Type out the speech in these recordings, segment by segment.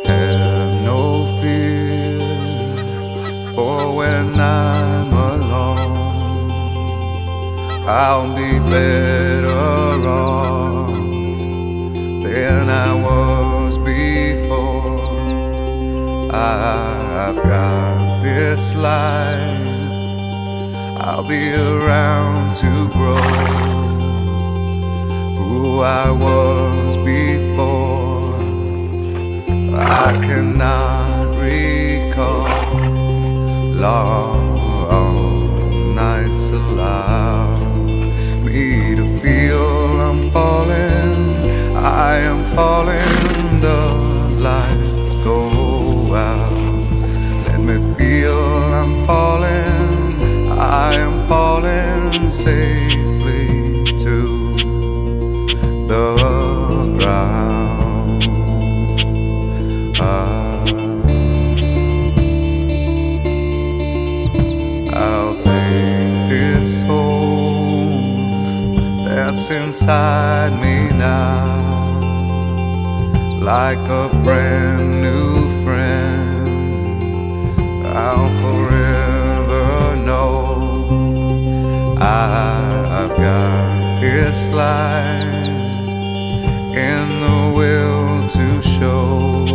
Have no fear for when I'm alone. I'll be better off than I was before. I've got this life, I'll be around to grow who I was before. I cannot recall long nights allow me to feel I'm falling. I am falling, the lights go out. Let me feel I'm falling. I am falling safely to the ground. I'll take this soul that's inside me now, like a brand new friend. I'll forever know I've got this life in the will to show.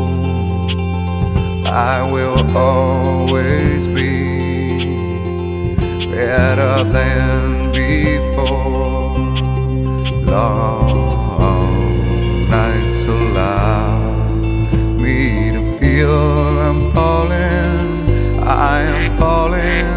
I will always be better than before. Long nights allow me to feel I'm falling. I am falling.